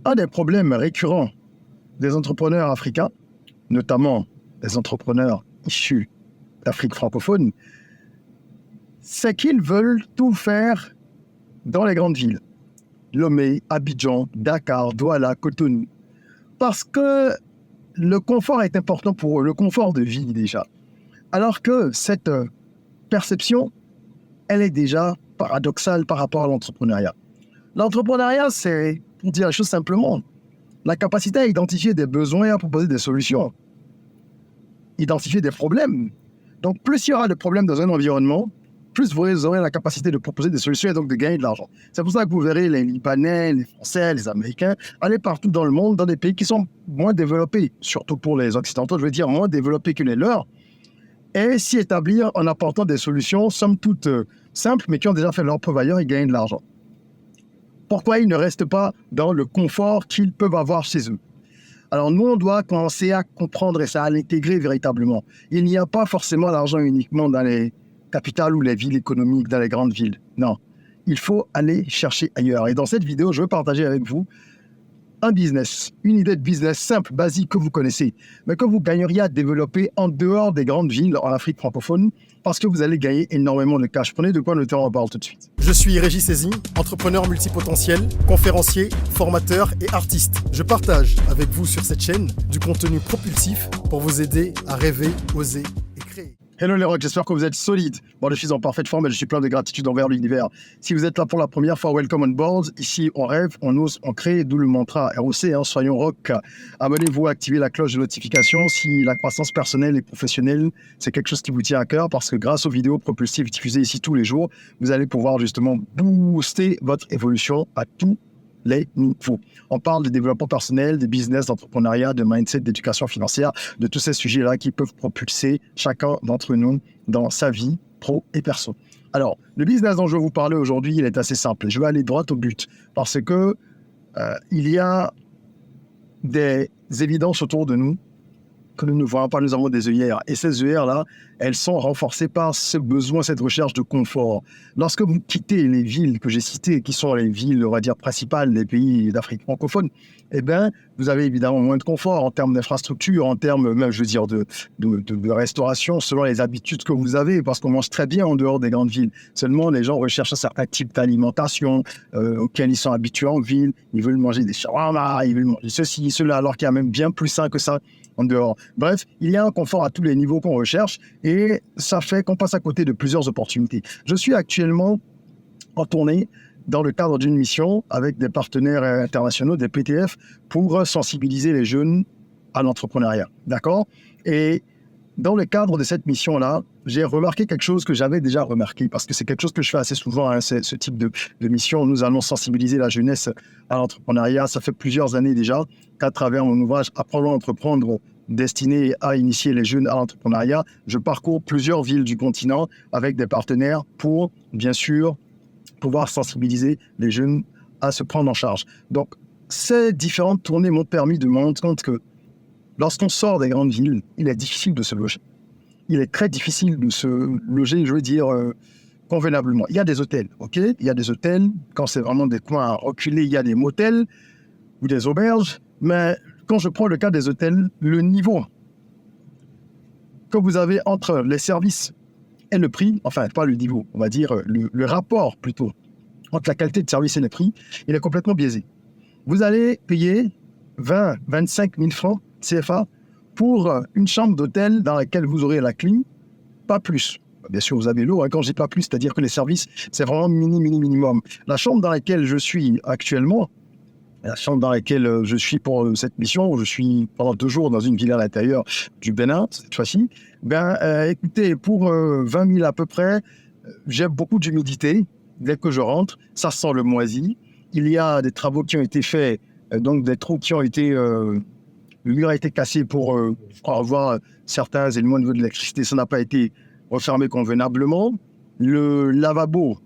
Un des problèmes récurrents des entrepreneurs africains, notamment les entrepreneurs issus d'Afrique francophone, c'est qu'ils veulent tout faire dans les grandes villes. Lomé, Abidjan, Dakar, Douala, Cotonou. Parce que le confort est important pour eux, le confort de vie déjà. Alors que cette perception, elle est déjà paradoxale par rapport à l'entrepreneuriat. L'entrepreneuriat, c'est, pour dire la chose simplement, la capacité à identifier des besoins et à proposer des solutions. Identifier des problèmes. Donc, plus il y aura de problèmes dans un environnement, plus vous aurez la capacité de proposer des solutions et donc de gagner de l'argent. C'est pour ça que vous verrez les Libanais, les Français, les Américains aller partout dans le monde, dans des pays qui sont moins développés, surtout pour les Occidentaux, je veux dire moins développés que les leurs, et s'y établir en apportant des solutions, somme toute simples, mais qui ont déjà fait leur preuve ailleurs et gagnent de l'argent. Pourquoi ils ne restent pas dans le confort qu'ils peuvent avoir chez eux? Alors nous, on doit commencer à comprendre et ça, à l'intégrer véritablement. Il n'y a pas forcément l'argent uniquement dans les capitales ou les villes économiques, dans les grandes villes. Non, il faut aller chercher ailleurs. Et dans cette vidéo, je veux partager avec vous un business, une idée de business simple, basique, que vous connaissez, mais que vous gagneriez à développer en dehors des grandes villes en Afrique francophone, parce que vous allez gagner énormément de cash. Prenez de quoi le temps, on en parle tout de suite. Je suis Régis Saizy, entrepreneur multipotentiel, conférencier, formateur et artiste. Je partage avec vous sur cette chaîne du contenu propulsif pour vous aider à rêver, oser et créer. Hello les rocks, j'espère que vous êtes solides. Bon, je suis en parfaite forme et je suis plein de gratitude envers l'univers. Si vous êtes là pour la première fois, welcome on board. Ici, on rêve, on ose, on crée, d'où le mantra ROC, soyons rock. Abonnez-vous, activez la cloche de notification si la croissance personnelle et professionnelle, c'est quelque chose qui vous tient à cœur, parce que grâce aux vidéos propulsives diffusées ici tous les jours, vous allez pouvoir justement booster votre évolution à tous les niveaux. On parle de développement personnel, de business, d'entrepreneuriat, de mindset, d'éducation financière, de tous ces sujets-là qui peuvent propulser chacun d'entre nous dans sa vie pro et perso. Alors, le business dont je vais vous parler aujourd'hui, il est assez simple. Je vais aller droit au but parce que il y a des évidences autour de nous que nous ne voyons pas, nous avons des œillères. Et ces œillères-là, elles sont renforcées par ce besoin, cette recherche de confort. Lorsque vous quittez les villes que j'ai citées, qui sont les villes, on va dire, principales des pays d'Afrique francophone, eh bien, vous avez évidemment moins de confort en termes d'infrastructure, en termes même, je veux dire, de restauration, selon les habitudes que vous avez, parce qu'on mange très bien en dehors des grandes villes. Seulement, les gens recherchent un certain type d'alimentation auquel ils sont habitués en ville. Ils veulent manger des shawarma, ils veulent manger ceci, cela, alors qu'il y a même bien plus sain que ça en dehors. Bref, il y a un confort à tous les niveaux qu'on recherche et ça fait qu'on passe à côté de plusieurs opportunités. Je suis actuellement en tournée dans le cadre d'une mission avec des partenaires internationaux, des PTF, pour sensibiliser les jeunes à l'entrepreneuriat. D'accord? Et dans le cadre de cette mission-là, j'ai remarqué quelque chose que j'avais déjà remarqué, parce que c'est quelque chose que je fais assez souvent, hein, ce type de mission. Nous allons sensibiliser la jeunesse à l'entrepreneuriat. Ça fait plusieurs années déjà qu'à travers mon ouvrage « Apprendre à entreprendre », destiné à initier les jeunes à l'entrepreneuriat, je parcours plusieurs villes du continent avec des partenaires pour, bien sûr, pouvoir sensibiliser les jeunes à se prendre en charge. Donc, ces différentes tournées m'ont permis de me rendre compte que lorsqu'on sort des grandes villes, il est difficile de se loger. Il est très difficile de se loger, je veux dire, convenablement. Il y a des hôtels, ok? Il y a des hôtels, quand c'est vraiment des coins reculés, il y a des motels ou des auberges, mais quand je prends le cas des hôtels, le niveau que vous avez entre les services et le prix, enfin, pas le niveau, on va dire le rapport plutôt, entre la qualité de service et le prix, il est complètement biaisé. Vous allez payer 20, 25 000 francs CFA pour une chambre d'hôtel dans laquelle vous aurez la clim, pas plus. Bien sûr, vous avez l'eau, hein, quand je dis pas plus, c'est-à-dire que les services, c'est vraiment minimum. La chambre dans laquelle je suis actuellement, la chambre dans laquelle je suis pour cette mission, où je suis pendant 2 jours dans une villa à l'intérieur du Bénin, cette fois-ci, écoutez, pour 20 000 à peu près, j'ai beaucoup d'humidité. Dès que je rentre, ça sent le moisi. Il y a des travaux qui ont été faits, donc des trous qui ont été... le mur a été cassé pour avoir certains éléments au niveau de l'électricité. Ça n'a pas été refermé convenablement. Le lavabo,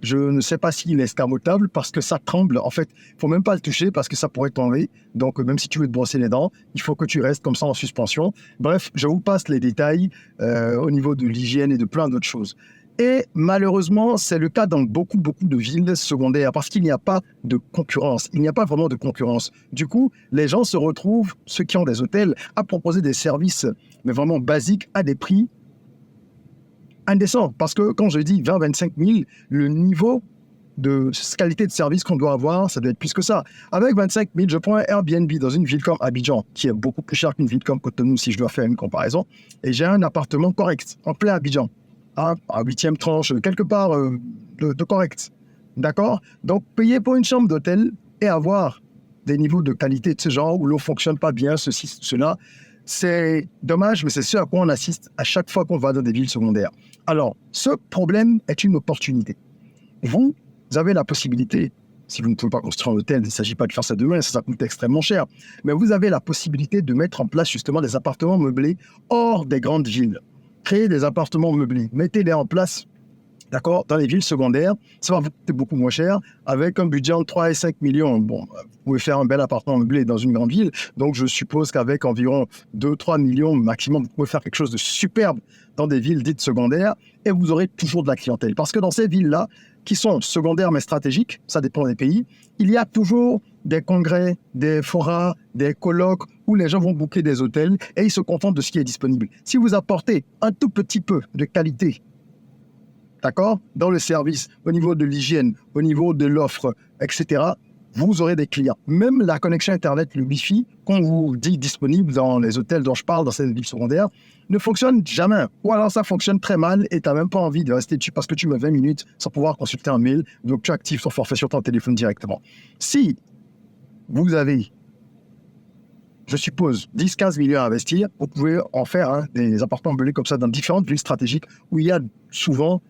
je ne sais pas s'il est escamotable parce que ça tremble. En fait, il ne faut même pas le toucher parce que ça pourrait tomber. Donc, même si tu veux te brosser les dents, il faut que tu restes comme ça en suspension. Bref, je vous passe les détails au niveau de l'hygiène et de plein d'autres choses. Et malheureusement, c'est le cas dans beaucoup de villes secondaires parce qu'il n'y a pas de concurrence. Il n'y a pas vraiment de concurrence. Du coup, les gens se retrouvent, ceux qui ont des hôtels, à proposer des services, mais vraiment basiques, à des prix indécents. Parce que quand je dis 20-25 000, le niveau de qualité de service qu'on doit avoir, ça doit être plus que ça. Avec 25 000, je prends un Airbnb dans une ville comme Abidjan, qui est beaucoup plus cher qu'une ville comme Cotonou, si je dois faire une comparaison, et j'ai un appartement correct, en plein Abidjan, à 8e tranche, quelque part de correct. D'accord? Donc, payer pour une chambre d'hôtel et avoir des niveaux de qualité de ce genre où l'eau ne fonctionne pas bien, ceci, cela, c'est dommage, mais c'est ce à quoi on assiste à chaque fois qu'on va dans des villes secondaires. Alors, ce problème est une opportunité. Vous avez la possibilité, si vous ne pouvez pas construire un hôtel, il ne s'agit pas de faire ça demain, ça coûte extrêmement cher, mais vous avez la possibilité de mettre en place justement des appartements meublés hors des grandes villes. Créez des appartements meublés, mettez-les en place, d'accord, dans les villes secondaires, ça va vous coûter beaucoup moins cher, avec un budget entre 3 et 5 millions. Bon, vous pouvez faire un bel appartement meublé dans une grande ville, donc je suppose qu'avec environ 2-3 millions maximum, vous pouvez faire quelque chose de superbe dans des villes dites secondaires, et vous aurez toujours de la clientèle. Parce que dans ces villes-là, qui sont secondaires mais stratégiques, ça dépend des pays, il y a toujours des congrès, des forats, des colloques où les gens vont booker des hôtels et ils se contentent de ce qui est disponible. Si vous apportez un tout petit peu de qualité, d'accord, dans le service, au niveau de l'hygiène, au niveau de l'offre, etc., vous aurez des clients. Même la connexion Internet, le Wi-Fi, qu'on vous dit disponible dans les hôtels dont je parle, dans ces villes secondaires, ne fonctionne jamais. Ou alors ça fonctionne très mal et tu n'as même pas envie de rester dessus parce que tu mets 20 minutes sans pouvoir consulter un mail, donc tu actives ton forfait sur ton téléphone directement. Si vous avez, je suppose, 10-15 millions à investir, vous pouvez en faire des appartements meublés comme ça dans différentes villes stratégiques où il y a souvent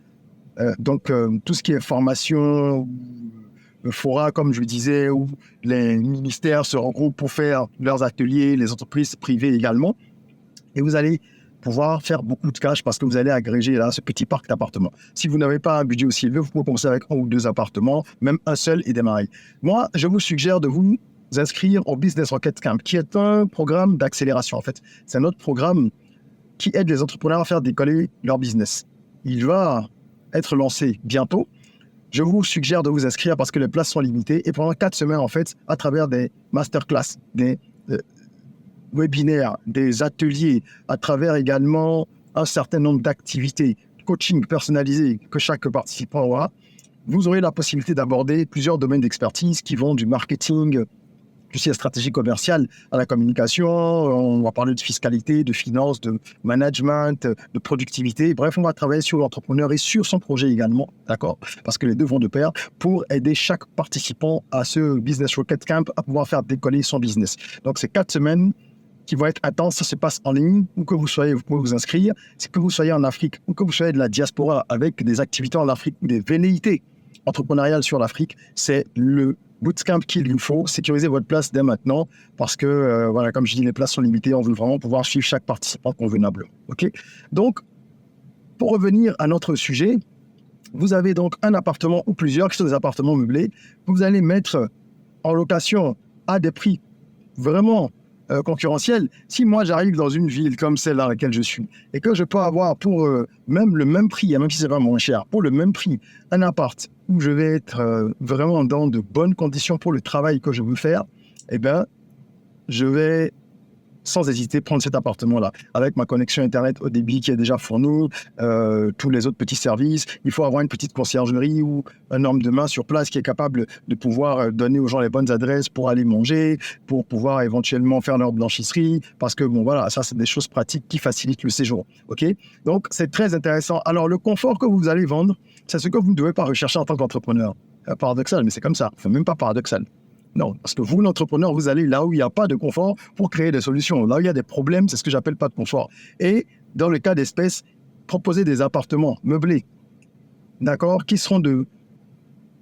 tout ce qui est formation, le fora, comme je le disais, où les ministères se regroupent pour faire leurs ateliers, les entreprises privées également. Et vous allez pouvoir faire beaucoup de cash parce que vous allez agréger là ce petit parc d'appartements. Si vous n'avez pas un budget aussi élevé, vous pouvez commencer avec 1 ou 2 appartements, même un seul et démarrer. Moi, je vous suggère de vous inscrire au Business Rocket Camp, qui est un programme d'accélération en fait. C'est un autre programme qui aide les entrepreneurs à faire décoller leur business. Il va être lancé bientôt. Je vous suggère de vous inscrire parce que les places sont limitées et pendant 4 semaines, en fait, à travers des masterclass, des webinaires, des ateliers, à travers également un certain nombre d'activités, coaching personnalisé que chaque participant aura, vous aurez la possibilité d'aborder plusieurs domaines d'expertise qui vont du marketing, aussi la stratégie commerciale à la communication, on va parler de fiscalité, de finance, de management, de productivité. Bref, on va travailler sur l'entrepreneur et sur son projet également, d'accord? Parce que les deux vont de pair pour aider chaque participant à ce Business Rocket Camp à pouvoir faire décoller son business. Donc, c'est 4 semaines qui vont être intenses. Ça se passe en ligne, où que vous soyez, vous pouvez vous inscrire. C'est que vous soyez en Afrique, ou que vous soyez de la diaspora avec des activités en Afrique ou des velléités entrepreneuriales sur l'Afrique, c'est le bootcamp qu'il vous faut. Sécurisez votre place dès maintenant parce que, voilà, comme je dis, les places sont limitées. On veut vraiment pouvoir suivre chaque participant convenablement. OK? Donc, pour revenir à notre sujet, vous avez donc un appartement ou plusieurs qui sont des appartements meublés que vous allez mettre en location à des prix vraiment concurrentiels. Si moi, j'arrive dans une ville comme celle dans laquelle je suis et que je peux avoir pour même le même prix, même si c'est pas moins cher, pour le même prix, un appart où je vais être vraiment dans de bonnes conditions pour le travail que je veux faire, eh bien, je vais sans hésiter prendre cet appartement-là. Avec ma connexion Internet au débit qui est déjà fournie, tous les autres petits services, il faut avoir une petite conciergerie ou un homme de main sur place qui est capable de pouvoir donner aux gens les bonnes adresses pour aller manger, pour pouvoir éventuellement faire leur blanchisserie, parce que bon voilà, ça c'est des choses pratiques qui facilitent le séjour. Ok? Donc c'est très intéressant. Alors le confort que vous allez vendre, c'est ce que vous ne devez pas rechercher en tant qu'entrepreneur. Paradoxal, mais c'est comme ça. Enfin, même pas paradoxal. Non, parce que vous, l'entrepreneur, vous allez là où il n'y a pas de confort pour créer des solutions. Là où il y a des problèmes, c'est ce que j'appelle pas de confort. Et dans le cas d'espèce, proposer des appartements meublés, d'accord, qui seront de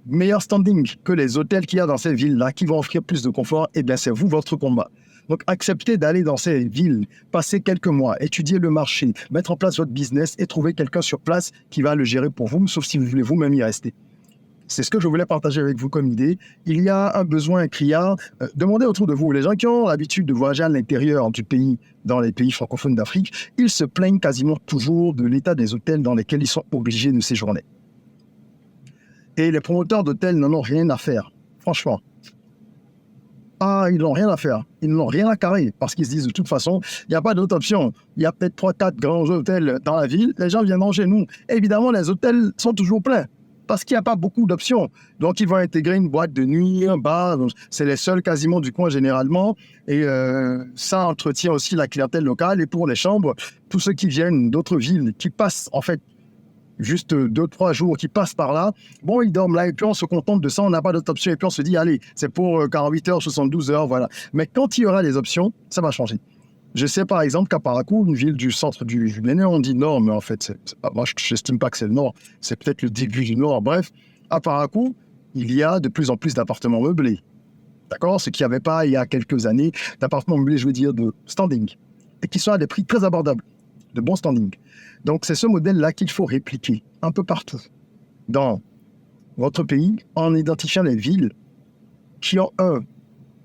meilleur standing que les hôtels qu'il y a dans ces villes-là, qui vont offrir plus de confort, eh bien, c'est vous, votre combat. Donc, acceptez d'aller dans ces villes, passer quelques mois, étudier le marché, mettre en place votre business et trouver quelqu'un sur place qui va le gérer pour vous, sauf si vous voulez vous-même y rester. C'est ce que je voulais partager avec vous comme idée. Il y a un besoin criard. Demandez autour de vous. Les gens qui ont l'habitude de voyager à l'intérieur du pays, dans les pays francophones d'Afrique, ils se plaignent quasiment toujours de l'état des hôtels dans lesquels ils sont obligés de séjourner. Et les promoteurs d'hôtels n'en ont rien à faire, franchement. Ah, ils n'ont rien à faire. Ils n'ont rien à carrer parce qu'ils se disent de toute façon, il n'y a pas d'autre option. Il y a peut-être 3-4 grands hôtels dans la ville. Les gens viendront chez nous. Et évidemment, les hôtels sont toujours pleins parce qu'il n'y a pas beaucoup d'options. Donc, ils vont intégrer une boîte de nuit, un bar. C'est les seuls quasiment du coin généralement. Et ça entretient aussi la clientèle locale. Et pour les chambres, tous ceux qui viennent d'autres villes, qui passent en fait juste 2-3 jours qui passent par là, bon, ils dorment là et puis on se contente de ça, on n'a pas d'autre option et puis on se dit, allez, c'est pour 48 heures, 72 heures, voilà. Mais quand il y aura des options, ça va changer. Je sais par exemple qu'à Parakou, une ville du centre du Bénin, on dit nord, mais en fait, moi je n'estime pas que c'est le nord, c'est peut-être le début du nord. Bref, à Parakou, il y a de plus en plus d'appartements meublés. D'accord? Ce qu'il n'y avait pas il y a quelques années, d'appartements meublés, je veux dire, de standing, et qui sont à des prix très abordables, de bon standing. Donc, c'est ce modèle-là qu'il faut répliquer un peu partout dans votre pays en identifiant les villes qui ont un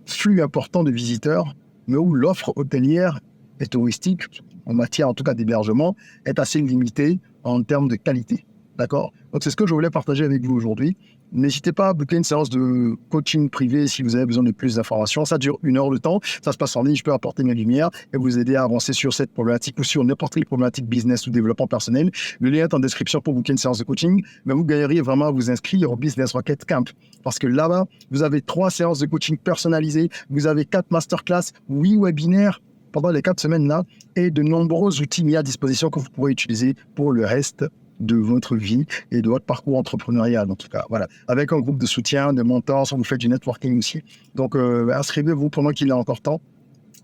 flux important de visiteurs, mais où l'offre hôtelière et touristique, en matière en tout cas d'hébergement, est assez limitée en termes de qualité. D'accord? Donc, c'est ce que je voulais partager avec vous aujourd'hui. N'hésitez pas à booker une séance de coaching privé si vous avez besoin de plus d'informations. Ça dure 1 heure de temps. Ça se passe en ligne. Je peux apporter mes lumières et vous aider à avancer sur cette problématique ou sur n'importe quelle problématique business ou développement personnel. Le lien est en description pour booker une séance de coaching. Mais vous gagneriez vraiment à vous inscrire au Business Rocket Camp. Parce que là-bas, vous avez 3 séances de coaching personnalisées. Vous avez 4 masterclass, 8 webinaires pendant les 4 semaines-là et de nombreux outils mis à disposition que vous pourrez utiliser pour le reste de votre vie et de votre parcours entrepreneurial, en tout cas. Voilà. Avec un groupe de soutien, de mentors, vous faites du networking aussi. Donc, inscrivez-vous pendant qu'il est encore temps.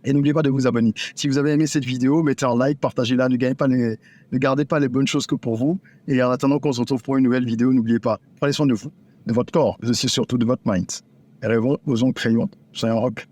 Et n'oubliez pas de vous abonner. Si vous avez aimé cette vidéo, mettez un like, partagez-la, ne gardez pas les bonnes choses que pour vous. Et en attendant qu'on se retrouve pour une nouvelle vidéo, n'oubliez pas, prenez soin de vous, de votre corps, mais aussi surtout de votre mind. Et rêvons, osons, créons, soyons rock.